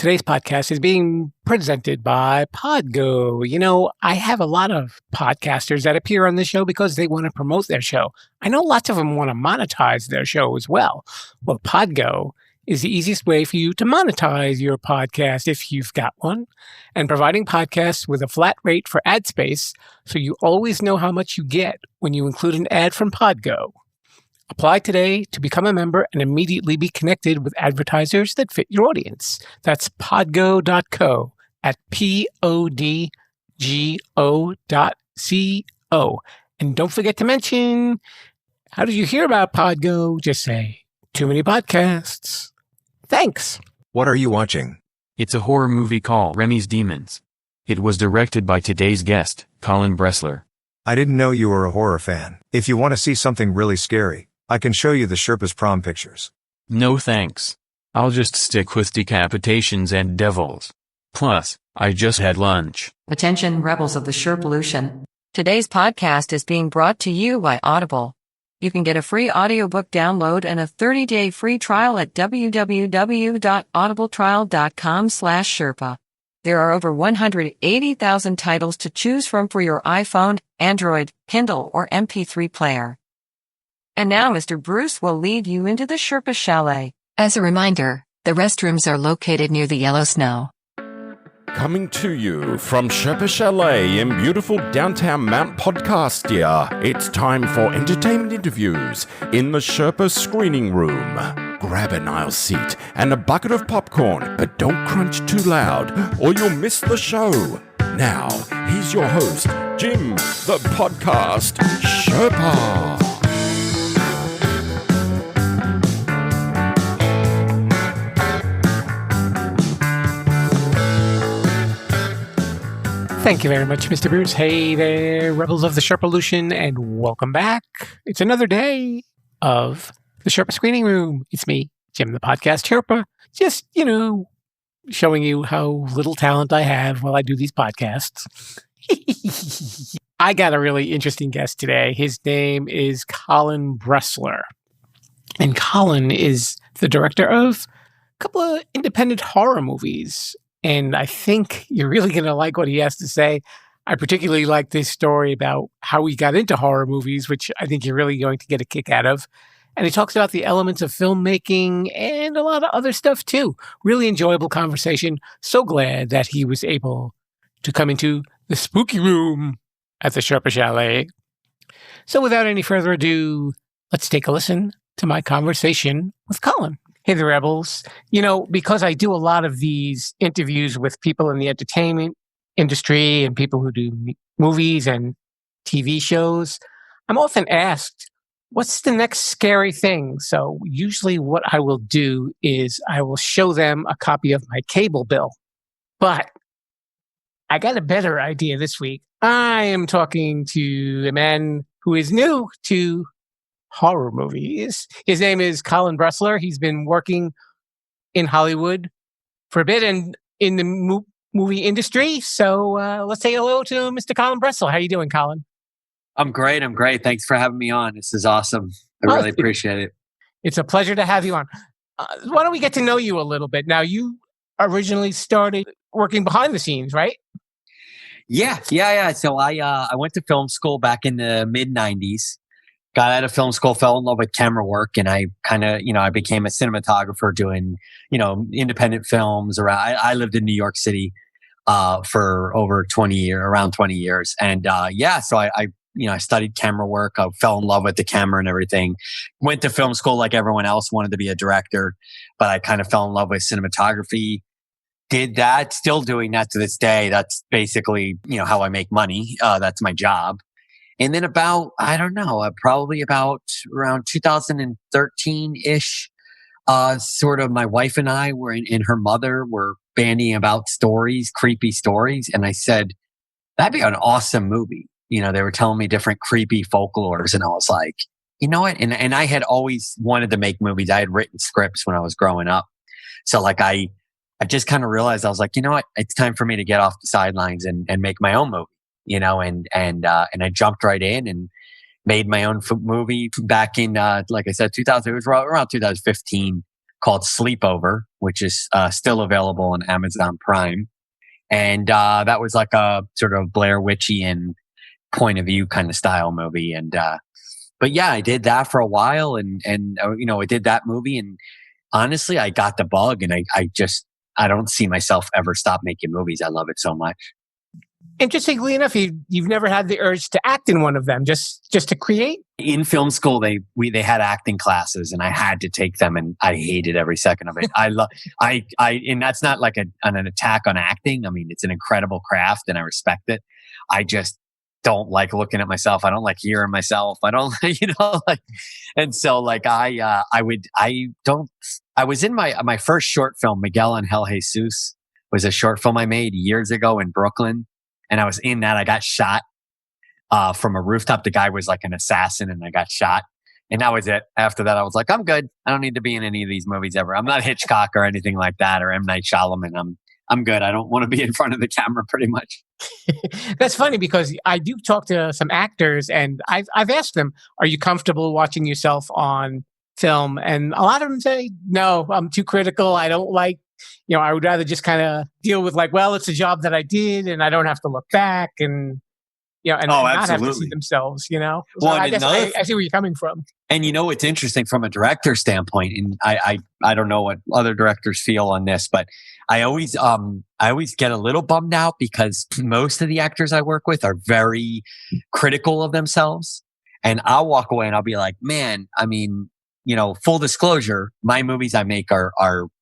Today's podcast is being presented by Podgo. You know, I have a lot of podcasters that appear on this show because they want to promote their show. I know lots of them want to monetize their show as well. Well, Podgo is the easiest way for you to monetize your podcast if you've got one, and providing podcasts with a flat rate for ad space so you always know how much you get when you include an ad from Podgo. Apply today to become a member and immediately be connected with advertisers that fit your audience. That's podgo.co at podgo.co. And don't forget to mention, how did you hear about Podgo? Just say, too many podcasts. Thanks. What are you watching? It's a horror movie called Remy's Demons. It was directed by today's guest, Colin Bressler. I didn't know you were a horror fan. If you want to see something really scary, I can show you the Sherpa's prom pictures. No thanks. I'll just stick with decapitations and devils. Plus, I just had lunch. Attention, rebels of the Sherpalution. Today's podcast is being brought to you by Audible. You can get a free audiobook download and a 30-day free trial at www.audibletrial.com/Sherpa. There are over 180,000 titles to choose from for your iPhone, Android, Kindle, or MP3 player. And now Mr. Bruce will lead you into the Sherpa Chalet. As a reminder, the restrooms are located near the yellow snow. Coming to you from Sherpa Chalet in beautiful downtown Mount Podcastia, it's time for entertainment interviews in the Sherpa screening room. Grab an aisle seat and a bucket of popcorn, but don't crunch too loud or you'll miss the show. Now, here's your host, Jim, the podcast Sherpa. Thank you very much, Mr. Bruce. Hey there, rebels of the Sherpalution, and welcome back. It's another day of the Sherpa Screening Room. It's me, Jim, the podcast Sherpa, just, showing you how little talent I have while I do these podcasts. I got a really interesting guest today. His name is Colin Bressler. And Colin is the director of a couple of independent horror movies. And I think you're really going to like what he has to say. I particularly like this story about how he got into horror movies, which I think you're really going to get a kick out of. And he talks about the elements of filmmaking and a lot of other stuff too. Really enjoyable conversation. So glad that he was able to come into the spooky room at the Sherpa Chalet. So without any further ado, let's take a listen to my conversation with Colin. Hey, the rebels. Because I do a lot of these interviews with people in the entertainment industry and people who do movies and TV shows, I'm often asked, what's the next scary thing? So usually what I will do is I will show them a copy of my cable bill. But I got a better idea this week. I am talking to a man who is new to horror movies. His name is Colin Bressler. He's been working in Hollywood for a bit and in the movie industry. So let's say hello to Mr. Colin Bressler. How you doing, Colin? I'm great. Thanks for having me on. This is awesome. I really appreciate it. It's a pleasure to have you on. Why don't we get to know you a little bit? Now, you originally started working behind the scenes, right? Yeah. So I went to film school back in the mid-90s. Got out of film school, fell in love with camera work, and I kind of, I became a cinematographer doing, independent films around. I lived in New York City for over around 20 years. And so I studied camera work. I fell in love with the camera and everything. Went to film school like everyone else, wanted to be a director, but I kind of fell in love with cinematography. Did that, still doing that to this day. That's basically, how I make money. That's my job. And then probably about around 2013-ish, sort of my wife and I and her mother were bandying about stories, creepy stories. And I said, that'd be an awesome movie. They were telling me different creepy folklores. And I was like, you know what? And I had always wanted to make movies. I had written scripts when I was growing up. So I just kind of realized, I was like, you know what? It's time for me to get off the sidelines and make my own movie. And I jumped right in and made my own movie back in, like I said, 2000. It was around 2015. called Sleepover, which is still available on Amazon Prime. And that was like a sort of Blair Witchian point of view kind of style movie. And but yeah, I did that for a while, and I did that movie, and honestly, I got the bug, and I don't see myself ever stop making movies. I love it so much. Interestingly enough, you've never had the urge to act in one of them, just to create? In film school, they had acting classes, and I had to take them, and I hated every second of it. And that's not like an attack on acting. I mean, it's an incredible craft, and I respect it. I just don't like looking at myself. I don't like hearing myself. I don't, and so like I was in my first short film, Miguel Angel Jesus, was a short film I made years ago in Brooklyn. And I was in that. I got shot from a rooftop. The guy was like an assassin, and I got shot. And that was it. After that, I was like, I'm good. I don't need to be in any of these movies ever. I'm not Hitchcock or anything like that, or M. Night Shyamalan. I'm good. I don't want to be in front of the camera, pretty much. That's funny, because I do talk to some actors, and I've asked them, are you comfortable watching yourself on film? And a lot of them say, no, I'm too critical. I don't like, I would rather just kind of deal with like, well, it's a job that I did, and I don't have to look back, and not have to see themselves, So well, I guess I see where you're coming from. And it's interesting from a director standpoint, and I don't know what other directors feel on this, but I always get a little bummed out because most of the actors I work with are very critical of themselves, and I'll walk away and I'll be like, man, I mean, full disclosure, my movies I make are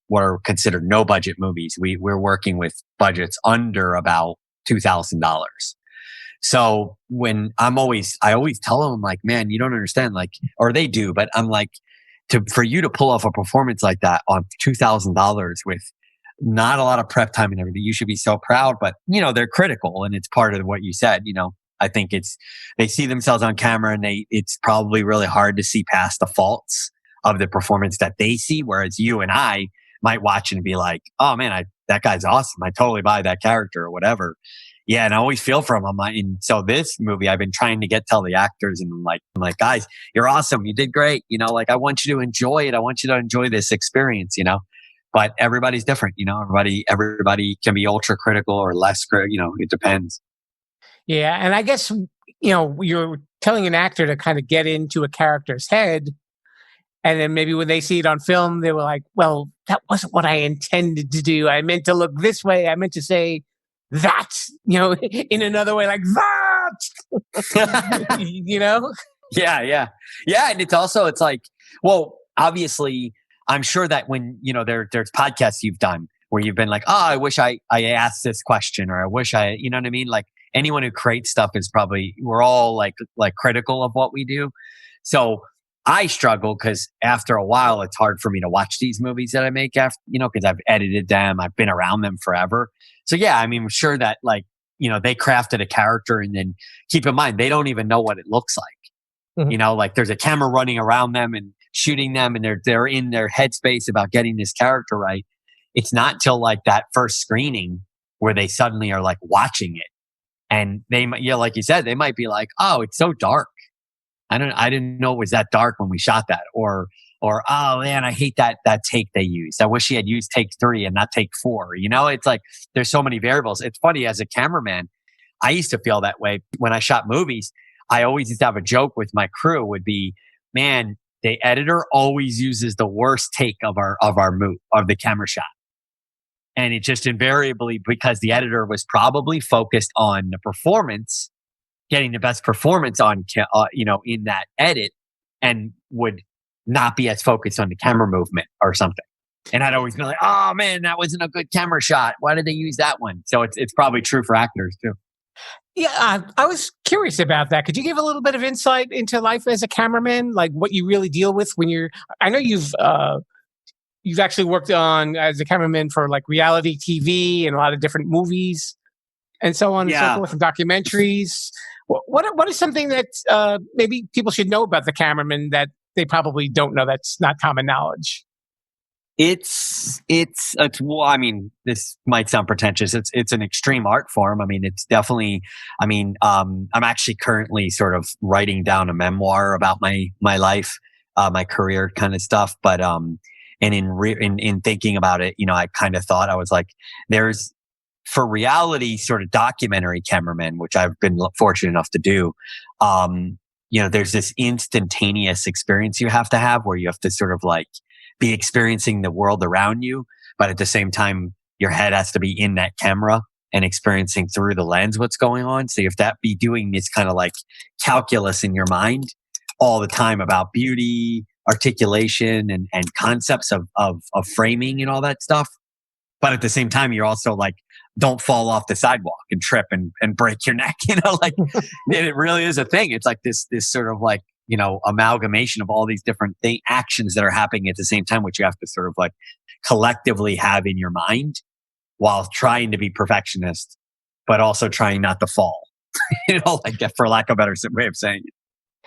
what are considered no budget movies. We're working with budgets under about $2,000. So when I always tell them, I'm like, man, you don't understand, like, or they do, but I'm like, for you to pull off a performance like that on $2,000 with not a lot of prep time and everything, you should be so proud. But they're critical, and it's part of what you said. I think they see themselves on camera, and it's probably really hard to see past the faults of the performance that they see, whereas you and I might watch and be like, oh man, that guy's awesome. I totally buy that character or whatever. Yeah, and I always feel for him. And so this movie, I've been trying to tell the actors, and I'm like, guys, you're awesome. You did great. I want you to enjoy it. I want you to enjoy this experience. But everybody's different. Everybody can be ultra critical or less critical. It depends. Yeah, and I guess you're telling an actor to kind of get into a character's head, and then maybe when they see it on film, they were like, well, that wasn't what I intended to do. I meant to look this way. I meant to say that, in another way, like that, Yeah. And it's like, well, obviously, I'm sure that when, there's podcasts you've done where you've been like, oh, I wish I asked this question, or I wish you know what I mean? Like anyone who creates stuff is probably, we're all like critical of what we do. So I struggle because after a while, it's hard for me to watch these movies that I make after, because I've edited them. I've been around them forever. So yeah, I mean, I'm sure that they crafted a character, and then keep in mind, they don't even know what it looks like. Mm-hmm. Like there's a camera running around them and shooting them, and they're in their headspace about getting this character right. It's not till like that first screening where they suddenly are like watching it, and they might, like you said, they might be like, oh, it's so dark. I didn't know it was that dark when we shot that, or oh man, I hate that take they used. I wish he had used take 3 and not take 4. It's like there's so many variables. It's funny, as a cameraman, I used to feel that way when I shot movies. I always used to have a joke with my crew would be, man, the editor always uses the worst take of the camera shot. And it just invariably, because the editor was probably focused on the performance, getting the best performance on, in that edit, and would not be as focused on the camera movement or something. And I'd always be like, oh man, that wasn't a good camera shot. Why did they use that one? So it's probably true for actors too. Yeah, I was curious about that. Could you give a little bit of insight into life as a cameraman, like what you really deal with when you're? I know you've actually worked on as a cameraman for like reality TV and a lot of different movies and so on and so forth, and documentaries. What is something that maybe people should know about the cameraman that they probably don't know, that's not common knowledge? Well, I mean, this might sound pretentious. It's an extreme art form. I mean, it's definitely, I'm actually currently sort of writing down a memoir about my life, my career kind of stuff. But, And in thinking about it, I kind of thought, I was like, there's, for reality sort of documentary cameramen, which I've been fortunate enough to do, there's this instantaneous experience you have to have where you have to sort of like be experiencing the world around you, but at the same time, your head has to be in that camera and experiencing through the lens what's going on. So you have to be doing this kind of like calculus in your mind all the time about beauty, articulation, and concepts of framing and all that stuff. But at the same time, you're also like, don't fall off the sidewalk and trip and break your neck, like, and it really is a thing. It's like this sort of like, amalgamation of all these different actions that are happening at the same time, which you have to sort of like collectively have in your mind while trying to be perfectionist, but also trying not to fall, like that, for lack of a better way of saying it.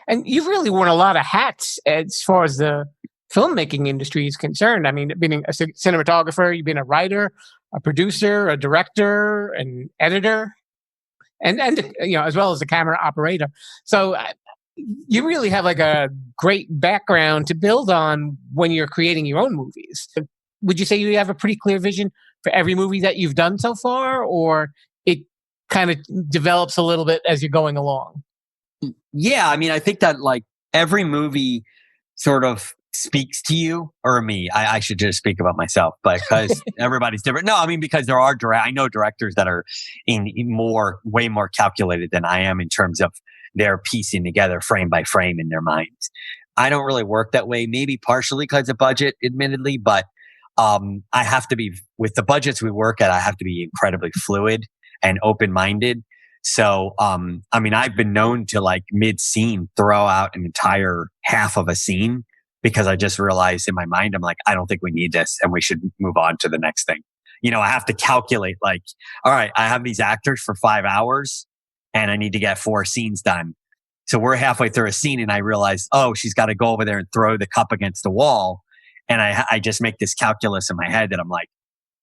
And you've really worn a lot of hats as far as the filmmaking industry is concerned. I mean, being a cinematographer, you've been a writer, a producer, a director, an editor, and as well as a camera operator. So you really have like a great background to build on when you're creating your own movies. Would you say you have a pretty clear vision for every movie that you've done so far, or it kind of develops a little bit as you're going along? Yeah, I mean, I think that like every movie sort of speaks to you, or me. I should just speak about myself, because everybody's different. No, I mean, because there are I know directors that are way more calculated than I am in terms of their piecing together frame by frame in their minds. I don't really work that way, maybe partially because of budget, admittedly, but I have to be, with the budgets we work at, I have to be incredibly fluid and open-minded. So, I mean, I've been known to like mid-scene throw out an entire half of a scene because I just realized in my mind, I'm like, I don't think we need this and we should move on to the next thing. I have to calculate like, all right, I have these actors for 5 hours and I need to get 4 scenes done. So we're halfway through a scene and I realize, oh, she's got to go over there and throw the cup against the wall. And I just make this calculus in my head that I'm like,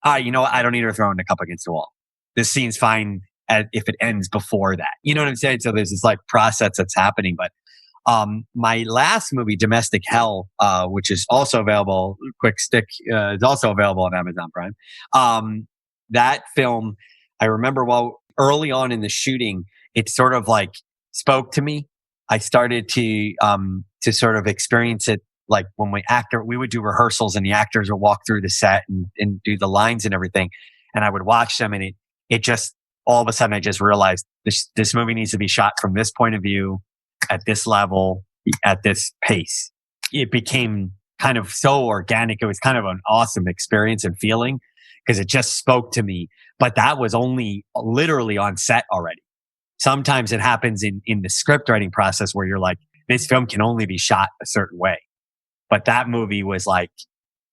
all right, you know what? I don't need her throwing the cup against the wall. This scene's fine if it ends before that. You know what I'm saying? So there's this like process that's happening. But my last movie, Domestic Hell, which is also available, quick stick, is also available on Amazon Prime. That film, I remember early on in the shooting, it sort of like spoke to me. I started to sort of experience it. Like when we would do rehearsals and the actors would walk through the set and do the lines and everything. And I would watch them and it just, all of a sudden I just realized this movie needs to be shot from this point of view, at this level, at this pace. It became kind of so organic. It was kind of an awesome experience and feeling because it just spoke to me. But that was only literally on set already. Sometimes it happens in the script writing process where you're like, this film can only be shot a certain way. But that movie was like,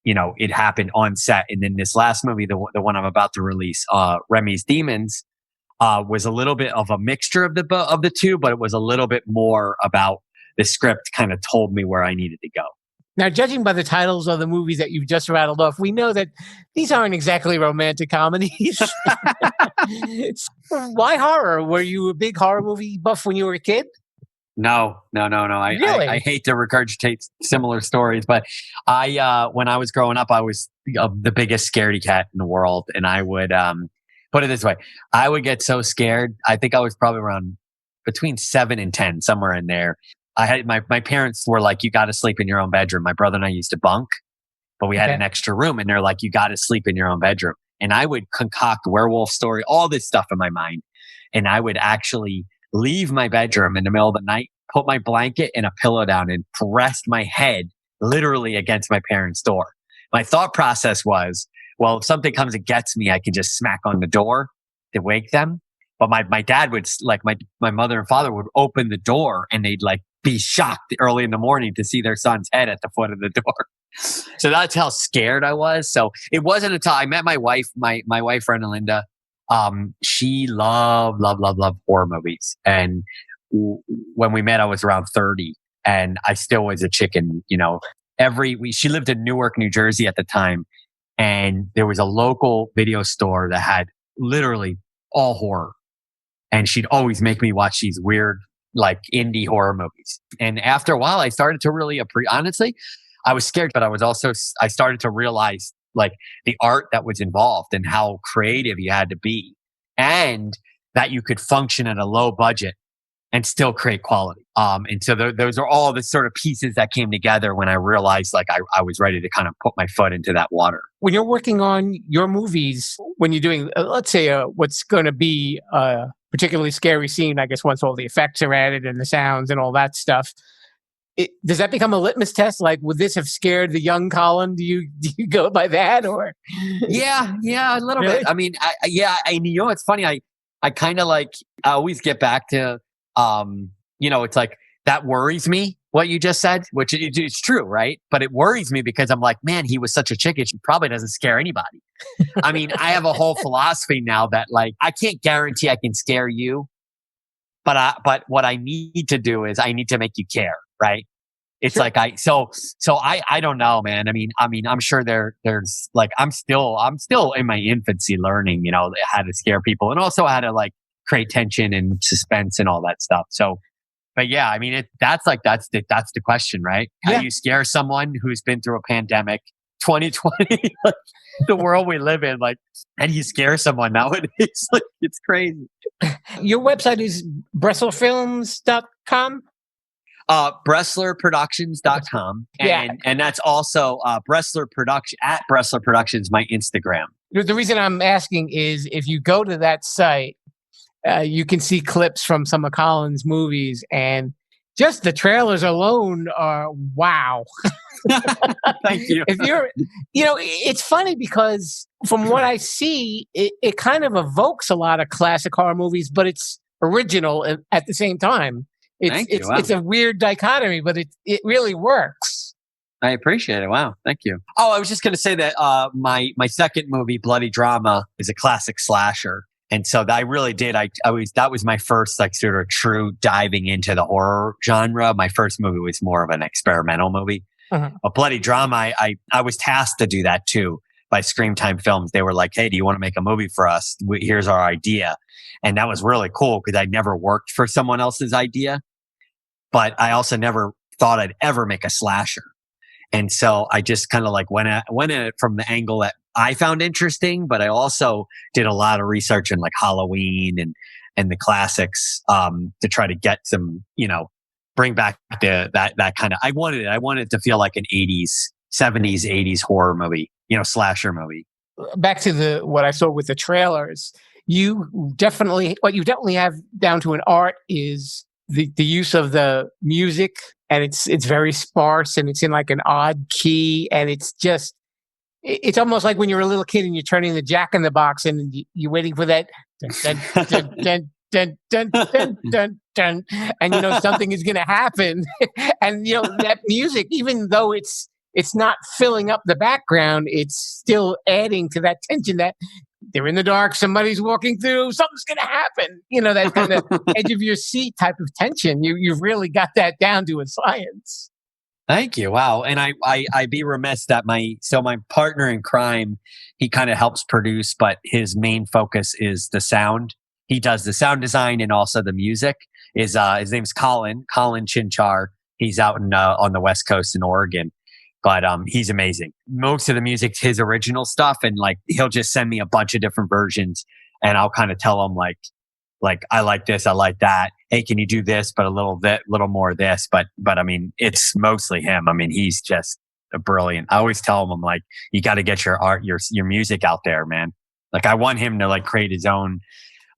it happened on set. And then this last movie, the one I'm about to release, Remy's Demons, was a little bit of a mixture of the two, but it was a little bit more about the script kind of told me where I needed to go. Now, judging by the titles of the movies that you've just rattled off, we know that these aren't exactly romantic comedies. Why horror? Were you a big horror movie buff when you were a kid? No. Really? I hate to regurgitate similar stories, but when I was growing up, I was the biggest scaredy cat in the world. And I would, put it this way, I would get so scared. I think I was probably around between 7 and 10, somewhere in there. I had my parents were like, you got to sleep in your own bedroom. My brother and I used to bunk, but we had an extra room and they're like, you got to sleep in your own bedroom. And I would concoct werewolf story, all this stuff in my mind. And I would actually leave my bedroom in the middle of the night, put my blanket and a pillow down and pressed my head literally against my parents' door. My thought process was, well, if something comes and gets me, I can just smack on the door to wake them. But my dad would, like my mother and father would open the door and they'd like be shocked early in the morning to see their son's head at the foot of the door. So that's how scared I was. So it wasn't until I met my wife, my wife, friend Linda. She loved horror movies. And when we met, I was around 30 and I still was a chicken, she lived in Newark, New Jersey at the time. And there was a local video store that had literally all horror. And she'd always make me watch these weird, like indie horror movies. And after a while, I started to really honestly, I was scared, but I started to realize like the art that was involved and how creative you had to be, and that you could function at a low budget and still create quality. And so those are all the sort of pieces that came together when I realized like I was ready to kind of put my foot into that water. When you're working on your movies, when you're doing, let's say, what's going to be a particularly scary scene, I guess once all the effects are added and the sounds and all that stuff, does that become a litmus test? Like, would this have scared the young Colin? Do you go by that, or? Yeah, a little bit. I mean, it's funny. I kind of like, I always get back to, it's like, that worries me, what you just said, which it's true, right? But it worries me because I'm like, man, he was such a chickish, he probably doesn't scare anybody. I mean, I have a whole philosophy now that like, I can't guarantee I can scare you, but what I need to do is I need to make you care, right? It's sure. Like I don't know, man. I mean, I'm sure there's like, I'm still in my infancy learning, how to scare people and also how to like create tension and suspense and all that stuff. So, but yeah, I mean, that's the question, right? How do you scare someone who's been through a pandemic, 2020, like the world we live in? Like, how do you scare someone nowadays? Like, it's crazy. Your website is BresslerFilms.com? BresslerProductions.com. And that's also Bressler Production at Bressler Productions, my Instagram. The reason I'm asking is if you go to that site, you can see clips from some of Colin's movies, and just the trailers alone are wow. Thank you. If you're, it's funny because from what I see, it kind of evokes a lot of classic horror movies, but it's original at the same time. It's a weird dichotomy, but it really works. I appreciate it. Wow. Thank you. Oh, I was just going to say that my second movie, Bloody Drama, is a classic slasher. And so I really did. That was my first like sort of true diving into the horror genre. My first movie was more of an experimental movie. Uh-huh. But Bloody Drama, I was tasked to do that too by Screamtime Films. They were like, hey, do you want to make a movie for us? Here's our idea. And that was really cool because I'd never worked for someone else's idea. But I also never thought I'd ever make a slasher. And so I just kind of like went at it from the angle that I found interesting, but I also did a lot of research in like Halloween and the classics to try to get some, bring back that kind of, I wanted it to feel like an 70s, 80s horror movie, slasher movie. Back to what I saw with the trailers, what you definitely have down to an art is the use of the music, and it's very sparse and it's in like an odd key, and it's almost like when you're a little kid and you're turning the Jack in the Box and you're waiting for that dun, dun, dun, dun, dun, dun, dun, dun, and something is going to happen, and that music, even though it's not filling up the background, it's still adding to that tension that they're in the dark, somebody's walking through, something's going to happen. That kind of edge of your seat type of tension. You've really got that down to a science. Thank you. Wow. And I'd be remiss that my partner in crime, he kind of helps produce, but his main focus is the sound. He does the sound design and also the music. His name's Colin Chinchar. He's out on the West Coast in Oregon. But he's amazing. Most of the music's his original stuff, and like he'll just send me a bunch of different versions, and I'll kind of tell him like I like this, I like that. Hey, can you do this, but a little more of this? But I mean, it's mostly him. I mean, he's just a brilliant. I always tell him, I'm like, you got to get your art, your music out there, man. Like I want him to like create his own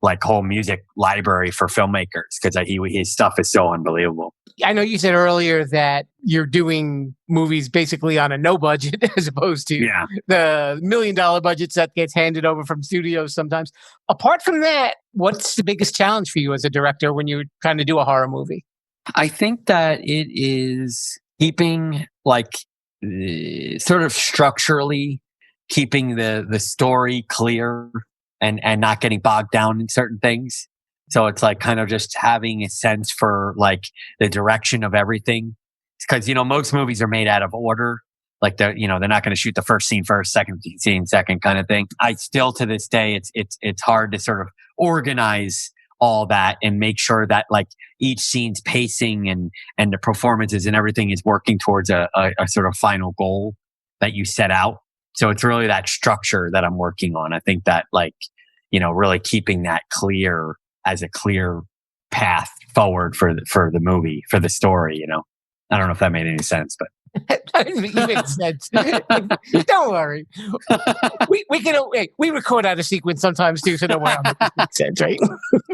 like whole music library for filmmakers because his stuff is so unbelievable. I know you said earlier that you're doing movies basically on a no budget as opposed to the $1 million budgets that gets handed over from studios sometimes. Apart from that, what's the biggest challenge for you as a director when you're trying to do a horror movie? I think that it is keeping like sort of structurally keeping the story clear and not getting bogged down in certain things. So it's like kind of just having a sense for like the direction of everything. Because, most movies are made out of order. Like they're not going to shoot the first scene first, second scene second kind of thing. I still to this day, it's hard to sort of organize all that and make sure that like each scene's pacing and the performances and everything is working towards a sort of final goal that you set out. So it's really that structure that I'm working on. I think that like, really keeping that clear as a clear path forward for the movie, for the story, I don't know if that made any sense, but. It makes sense. Don't worry. We record out of sequence sometimes too, so don't worry. It makes sense, right?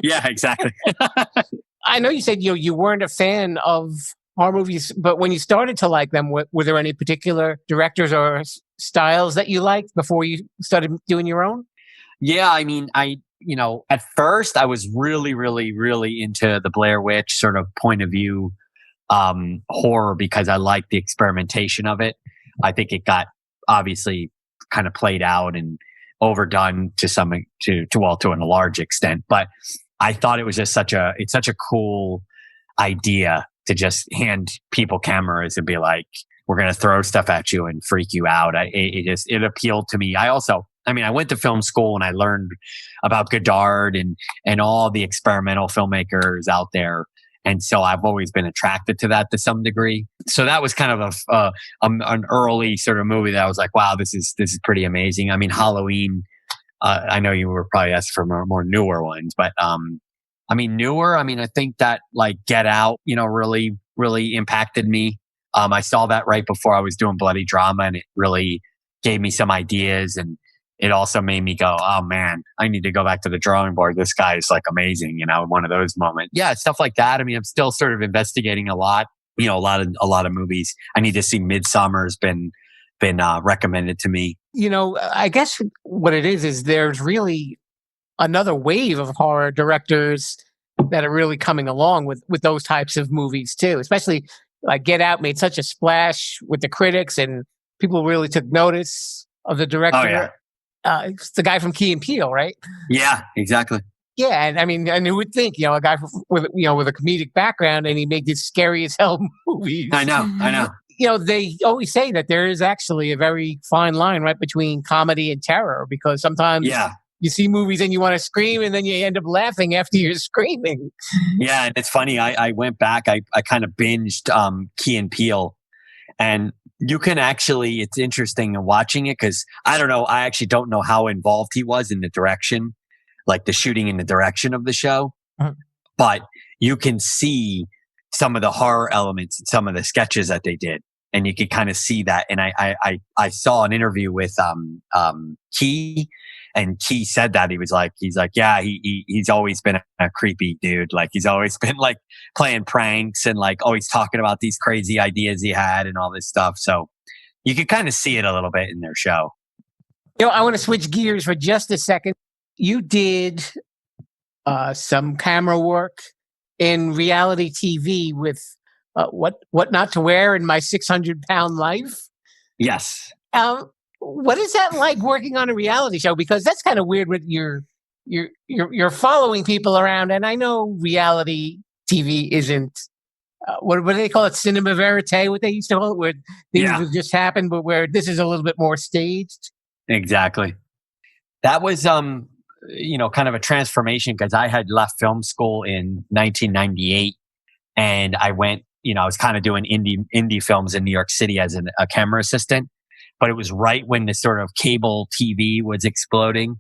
Yeah, exactly. I know you said you weren't a fan of horror movies, but when you started to like them, were there any particular directors or styles that you liked before you started doing your own? Yeah, I mean, at first I was really, really, really into the Blair Witch sort of point of view horror because I liked the experimentation of it. I think it got obviously kind of played out and overdone to a large extent, but I thought it was just such a cool idea to just hand people cameras and be like, we're going to throw stuff at you and freak you out. It appealed to me. I went to film school and I learned about Godard and all the experimental filmmakers out there. And so I've always been attracted to that to some degree. So that was kind of an early sort of movie that I was like, wow, this is pretty amazing. I mean, Halloween, I know you were probably asking for more newer ones, but newer, I think that like Get Out, really, really impacted me. I saw that right before I was doing Bloody Drama, and it really gave me some ideas, and it also made me go, oh man, I need to go back to the drawing board. This guy is like amazing, one of those moments. Yeah, stuff like that. I'm still sort of investigating a lot, a lot of movies. I need to see Midsommar's been recommended to me. I guess what it is there's really another wave of horror directors that are really coming along with those types of movies too, especially like Get Out made such a splash with the critics and people really took notice of the director. Oh, yeah. It's the guy from Key and Peele, right? Yeah, exactly. Yeah, and who would think, a guy with a comedic background, and he made these scary as hell movies. I know. They always say that there is actually a very fine line right between comedy and terror, because sometimes you see movies and you want to scream, and then you end up laughing after you're screaming. Yeah, and it's funny. I went back. I kind of binged Key and Peele, and you can actually, it's interesting watching it because I don't know. I actually don't know how involved he was in the direction, like the shooting and the direction of the show. Mm-hmm. But you can see some of the horror elements in some of the sketches that they did. And you could kind of see that. And I saw an interview with Key, and Key said that he's like, yeah, he's always been a creepy dude. Like he's always been like playing pranks and like always talking about these crazy ideas he had and all this stuff. So you could kind of see it a little bit in their show. I want to switch gears for just a second. You did some camera work in reality TV with What Not to Wear in My 600-Pound Life. Yes. What is that like working on a reality show? Because that's kind of weird with you're following people around, and I know reality TV isn't what do they call it? Cinema verite, what they used to call it, where things would just happen, but where this is a little bit more staged. Exactly. That was kind of a transformation because I had left film school in 1998, and I went. I was kind of doing indie films in New York City as a camera assistant. But it was right when the sort of cable TV was exploding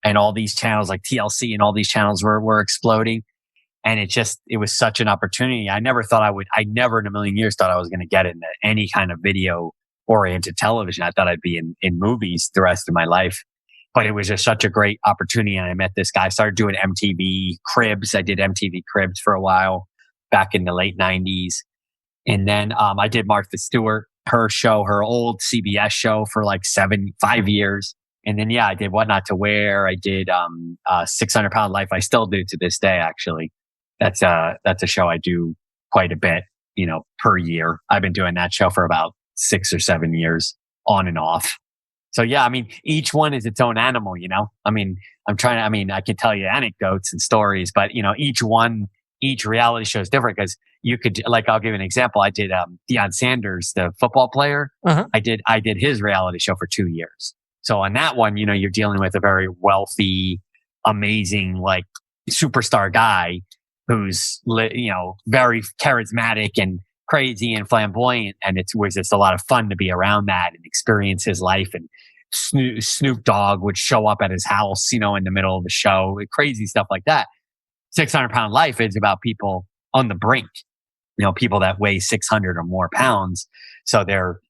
and all these channels like TLC and all these channels were exploding. And it was such an opportunity. I never in a million years thought I was going to get into any kind of video oriented television. I thought I'd be in movies the rest of my life. But it was just such a great opportunity. And I met this guy. I started doing MTV Cribs. I did MTV Cribs for a while back in the late 90s. And then I did Martha Stewart. Her show, her old CBS show for like 5 years. And then, I did What Not to Wear. I did 600-Pound Life. I still do to this day, actually. That's a show I do quite a bit, per year. I've been doing that show for about 6 or 7 years on and off. So, each one is its own animal, I can tell you anecdotes and stories, but, each reality show is different because you could, like, I'll give you an example. I did Deion Sanders, the football player. Uh-huh. I did his reality show for 2 years. So on that one, you're dealing with a very wealthy, amazing, like superstar guy who's, very charismatic and crazy and flamboyant. And it was just a lot of fun to be around that and experience his life. And Snoop Dogg would show up at his house, in the middle of the show, crazy stuff like that. 600-Pound Life is about people on the brink, people that weigh 600 or more pounds. So they're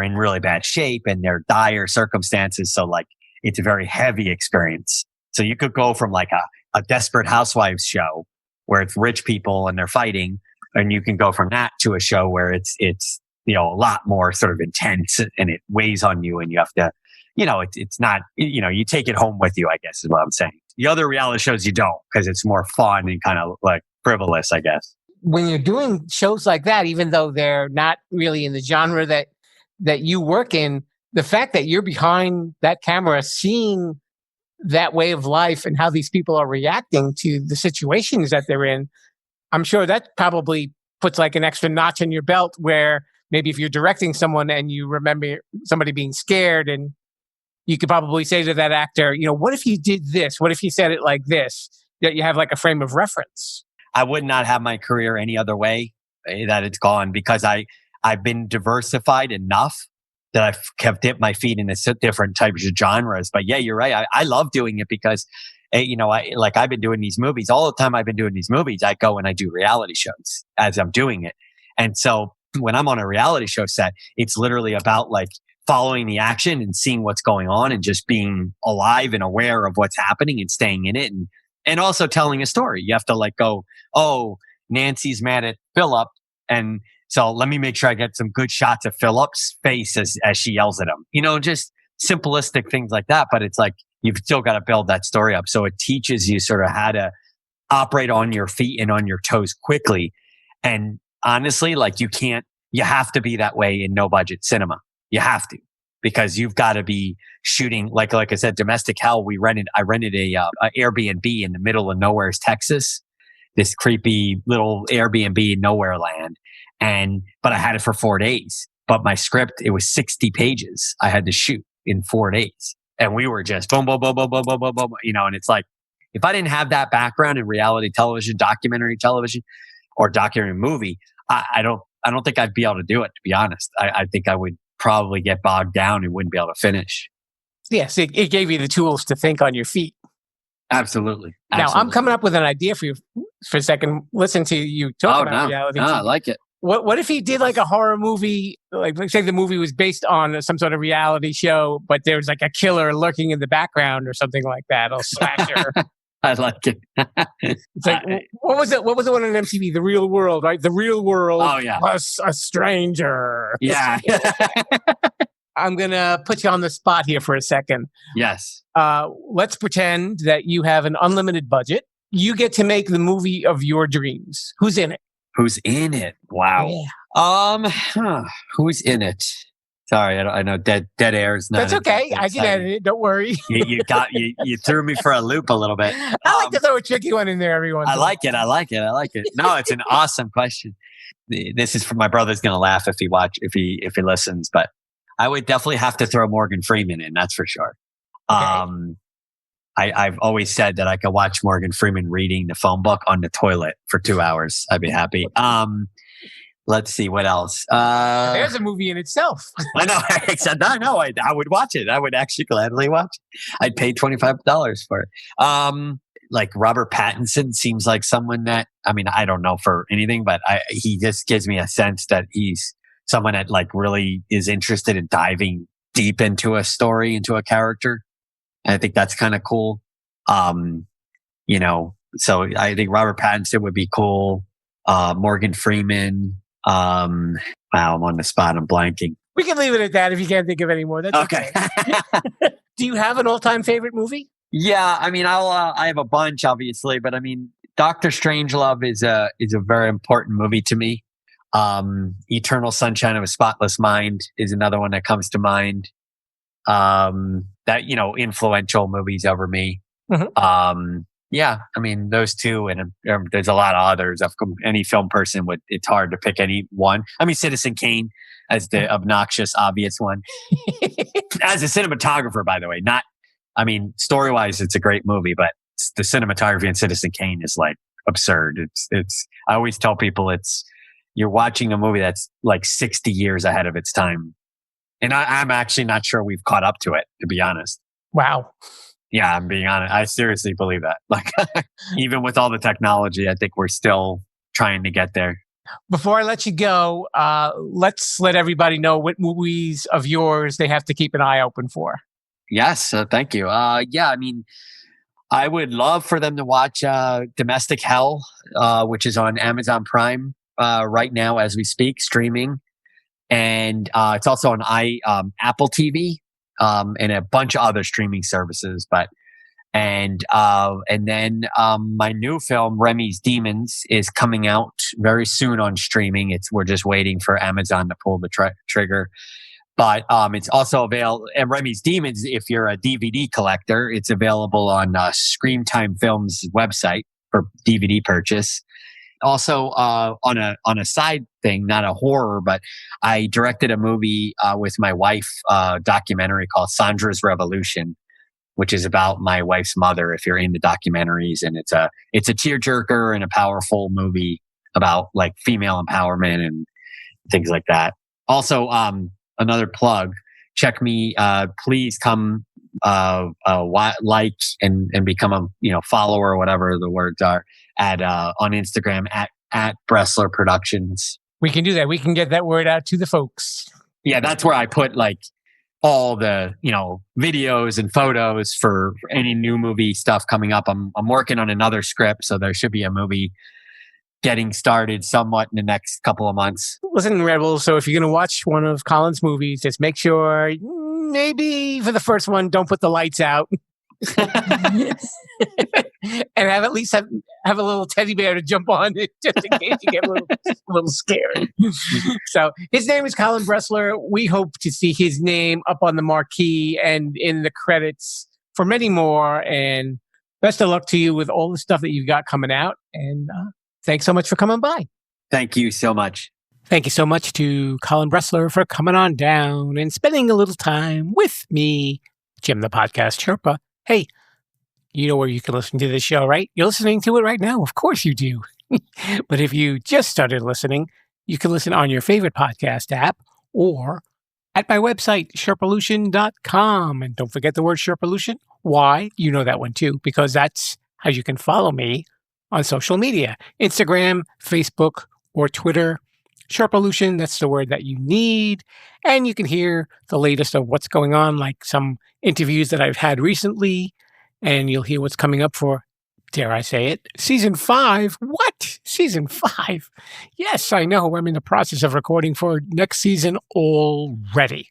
in really bad shape and they're dire circumstances. So like, it's a very heavy experience. So you could go from like a Desperate Housewives show where it's rich people and they're fighting, and you can go from that to a show where it's a lot more sort of intense and it weighs on you and you have to, it's not, you take it home with you, I guess is what I'm saying. The other reality shows you don't, because it's more fun and kind of like frivolous, I guess. When you're doing shows like that, even though they're not really in the genre that you work in, the fact that you're behind that camera, seeing that way of life and how these people are reacting to the situations that they're in, I'm sure that probably puts like an extra notch in your belt, where maybe if you're directing someone and you remember somebody being scared, and you could probably say to that actor, what if you did this? What if you said it like this? That you have like a frame of reference. I would not have my career any other way that it's gone, because I've been diversified enough that I've kept dipped my feet in different types of genres. But yeah, you're right. I love doing it because, I've been doing these movies all the time. I've been doing these movies. I go and I do reality shows as I'm doing it. And so when I'm on a reality show set, it's literally about like following the action and seeing what's going on and just being alive and aware of what's happening and staying in it. And also telling a story. You have to like go, oh, Nancy's mad at Philip. And so let me make sure I get some good shots of Philip's face as she yells at him. Just simplistic things like that. But it's like, you've still got to build that story up. So it teaches you sort of how to operate on your feet and on your toes quickly. And honestly, like you have to be that way in no budget cinema. You have to, because you've got to be shooting, like I said, Domestic Hell. I rented a Airbnb in the middle of nowhere, Texas, this creepy little Airbnb in nowhere land. But I had it for 4 days, but my script, it was 60 pages. I had to shoot in 4 days, and we were just boom, boom, boom, boom, boom, boom, boom, boom, and it's like, if I didn't have that background in reality television, documentary television, or documentary movie, I don't think I'd be able to do it, to be honest. I think I would probably get bogged down and wouldn't be able to finish. Yes, it gave you the tools to think on your feet. Absolutely. Now, I'm coming up with an idea for you for a second. Listen to you talk about reality. I like it. What if he did like a horror movie, like say the movie was based on some sort of reality show, but there was like a killer lurking in the background or something like that, a slasher. I like it. It's like, what was it? What was the one on MTV? The Real World, right? The Real World plus a stranger. Yeah. I'm going to put you on the spot here for a second. Yes. Let's pretend that you have an unlimited budget. You get to make the movie of your dreams. Who's in it? Who's in it? Wow. Yeah. Who's in it? Sorry, I know dead air is not. That's okay. I can edit it. Don't worry. You threw me for a loop a little bit. I like to throw a tricky one in there every once. I like it. No, it's an awesome question. This is for my brother's going to laugh if he listens, but I would definitely have to throw Morgan Freeman in. That's for sure. Okay. I've always said that I could watch Morgan Freeman reading the phone book on the toilet for 2 hours. I'd be happy. Let's see what else. There's a movie in itself. I know. I would watch it. I would actually gladly watch it. I'd pay $25 for it. Like Robert Pattinson seems like someone that, I don't know for anything, but he just gives me a sense that he's someone that like really is interested in diving deep into a story, into a character. And I think that's kind of cool. So I think Robert Pattinson would be cool. Morgan Freeman. Wow, I'm on the spot. I'm blanking. We can leave it at that if you can't think of any more. That's okay. Do you have an all-time favorite movie? Yeah, I have a bunch, obviously, but Doctor Strangelove is a very important movie to me. Eternal Sunshine of a Spotless Mind is another one that comes to mind. That influential movies over me. Mm-hmm. Yeah, those two, and there's a lot of others. Any film person it's hard to pick any one. Citizen Kane as the obnoxious, obvious one. As a cinematographer, by the way, story-wise, it's a great movie, but the cinematography in Citizen Kane is like absurd. I always tell people you're watching a movie that's like 60 years ahead of its time. And I'm actually not sure we've caught up to it, to be honest. Wow. Yeah, I'm being honest. I seriously believe that. Like, even with all the technology, I think we're still trying to get there. Before I let you go, let's let everybody know what movies of yours they have to keep an eye open for. Yes, thank you. Yeah, I mean, I would love for them to watch Domestic Hell, which is on Amazon Prime right now as we speak, streaming. And it's also on Apple TV and a bunch of other streaming services. And then my new film, Remy's Demons, is coming out very soon on streaming. We're just waiting for Amazon to pull the trigger. But it's also available. And Remy's Demons, if you're a DVD collector, it's available on Screamtime Films' website for DVD purchase. Also, on a side thing, not a horror, but I directed a movie with my wife, documentary called Sandra's Revolution, which is about my wife's mother. If you're into documentaries, and it's a tearjerker and a powerful movie about like female empowerment and things like that. Also, another plug: check me. Please come like and become a follower or whatever the words are on Instagram at Bressler Productions. We can do that. We can get that word out to the folks. Yeah, that's where I put like all the videos and photos for any new movie stuff coming up. I'm working on another script, so there should be a movie getting started somewhat in the next couple of months. Listen, Rebel, so if you're going to watch one of Colin's movies, just make sure maybe for the first one, don't put the lights out. And have a little teddy bear to jump on it just in case you get a little scared. So his name is Colin Bressler. We hope to see his name up on the marquee and in the credits for many more. And best of luck to you with all the stuff that you've got coming out. And thanks so much for coming by. Thank you so much. Thank you so much to Colin Bressler for coming on down and spending a little time with me, Jim the Podcast Sherpa. Hey, you know where you can listen to this show, right? You're listening to it right now. Of course you do. But if you just started listening, you can listen on your favorite podcast app or at my website, Sherpalution.com. And don't forget the word Sherpalution. Why? You know that one too, because that's how you can follow me on social media, Instagram, Facebook, or Twitter. Sherpalution, that's the word that you need. And you can hear the latest of what's going on, like some interviews that I've had recently. And you'll hear what's coming up for, dare I say it, Season 5. What? Season 5? Yes, I know. I'm in the process of recording for next season already.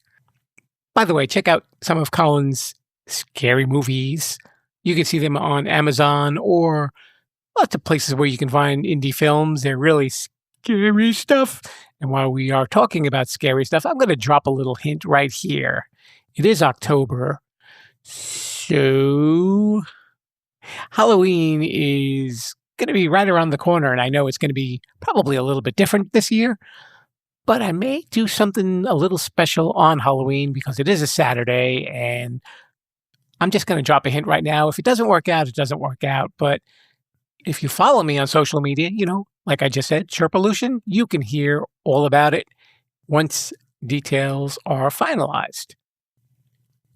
By the way, check out some of Colin's scary movies. You can see them on Amazon or lots of places where you can find indie films. They're really scary stuff. And while we are talking about scary stuff, I'm going to drop a little hint right here. It is October. So Halloween is going to be right around the corner, and I know it's going to be probably a little bit different this year, but I may do something a little special on Halloween because it is a Saturday, and I'm just going to drop a hint right now. If it doesn't work out, it doesn't work out, but if you follow me on social media, like I just said, Sherpalution, you can hear all about it once details are finalized.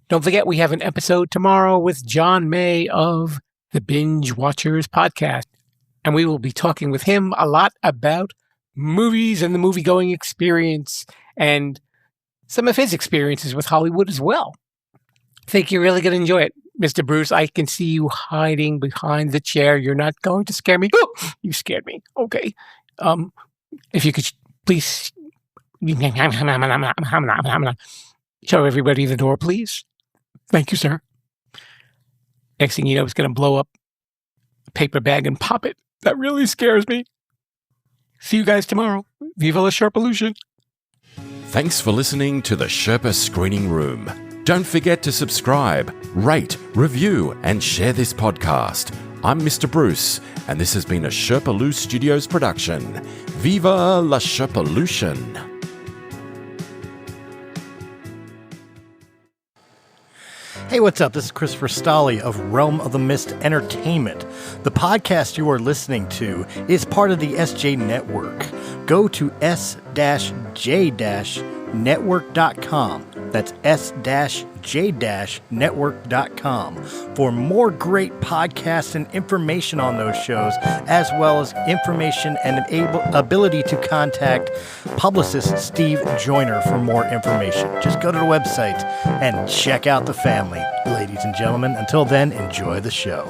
Don't forget, we have an episode tomorrow with John May of the Binge Watchers podcast, and we will be talking with him a lot about movies and the movie-going experience and some of his experiences with Hollywood as well. I think you're really going to enjoy it. Mr. Bruce, I can see you hiding behind the chair. You're not going to scare me. Oh, you scared me. Okay. If you could please show everybody the door, please. Thank you, sir. Next thing you know, it's going to blow up a paper bag and pop it. That really scares me. See you guys tomorrow. Viva la Sherpalution. Thanks for listening to the Sherpa Screening Room. Don't forget to subscribe, rate, review, and share this podcast. I'm Mr. Bruce, and this has been a Sherpalu Studios production. Viva la Sherpalution! Hey, what's up? This is Christopher Stolle of Realm of the Mist Entertainment. The podcast you are listening to is part of the SJ Network. Go to s-j-network.com. That's s-j-network.com for more great podcasts and information on those shows, as well as information and ability to contact publicist Steve Joyner for more information. Just go to the website and check out the family. Ladies and gentlemen, until then, enjoy the show.